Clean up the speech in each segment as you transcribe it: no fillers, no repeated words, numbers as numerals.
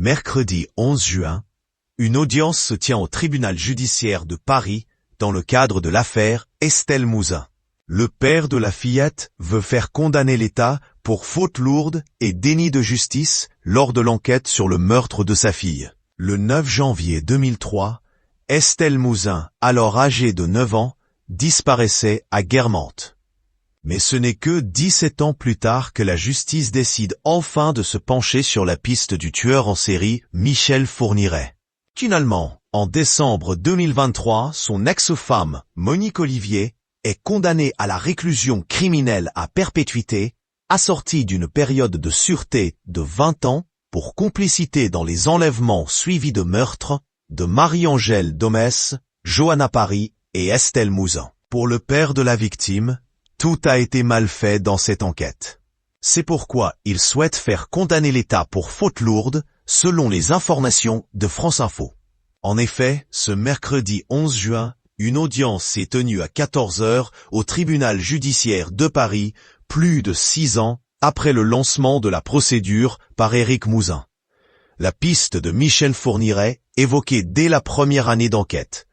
Mercredi 11 juin, une audience se tient au tribunal judiciaire de Paris dans le cadre de l'affaire Estelle Mouzin. Le père de la fillette veut faire condamner l'État pour faute lourde et déni de justice lors de l'enquête sur le meurtre de sa fille. Le 9 janvier 2003, Estelle Mouzin, alors âgée de 9 ans, disparaissait à Guermantes. Mais ce n'est que 17 ans plus tard que la justice décide enfin de se pencher sur la piste du tueur en série Michel Fourniret. Finalement, en décembre 2023, son ex-femme, Monique Olivier, est condamnée à la réclusion criminelle à perpétuité, assortie d'une période de sûreté de 20 ans pour complicité dans les enlèvements suivis de meurtres de Marie-Angèle Domès, Johanna Paris et Estelle Mouzin. Pour le père de la victime, tout a été mal fait dans cette enquête. C'est pourquoi il souhaite faire condamner l'État pour faute lourde, selon les informations de France Info. En effet, ce mercredi 11 juin, une audience s'est tenue à 14 h au tribunal judiciaire de Paris, plus de 6 ans après le lancement de la procédure par Éric Mouzin. La piste de Michel Fourniret évoquée dès la première année d'enquête.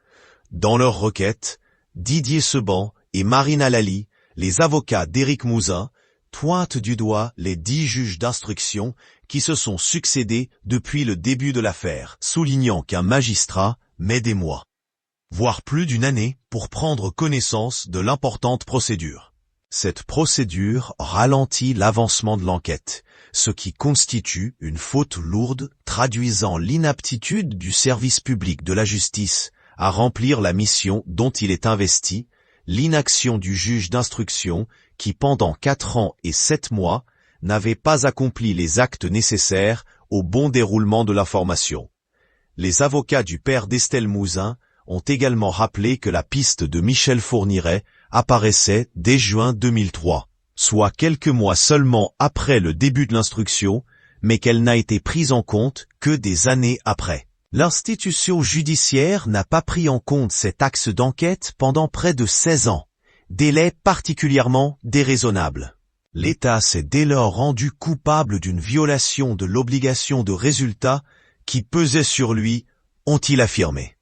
Dans leur requête, Didier Seban et Marina Lally, les avocats d'Éric Mouzin, pointent du doigt les 10 juges d'instruction qui se sont succédés depuis le début de l'affaire, soulignant qu'un magistrat met des mois, voire plus d'une année, pour prendre connaissance de l'importante procédure. Cette procédure ralentit l'avancement de l'enquête, ce qui constitue une faute lourde traduisant l'inaptitude du service public de la justice à remplir la mission dont il est investi, l'inaction du juge d'instruction qui pendant 4 ans et 7 mois n'avait pas accompli les actes nécessaires au bon déroulement de l'information. Les avocats du père d'Estelle Mouzin ont également rappelé que la piste de Michel Fourniret apparaissait dès juin 2003, soit quelques mois seulement après le début de l'instruction, mais qu'elle n'a été prise en compte que des années après. L'institution judiciaire n'a pas pris en compte cet axe d'enquête pendant près de 16 ans, délai particulièrement déraisonnable. L'État s'est dès lors rendu coupable d'une violation de l'obligation de résultat qui pesait sur lui, ont-ils affirmé.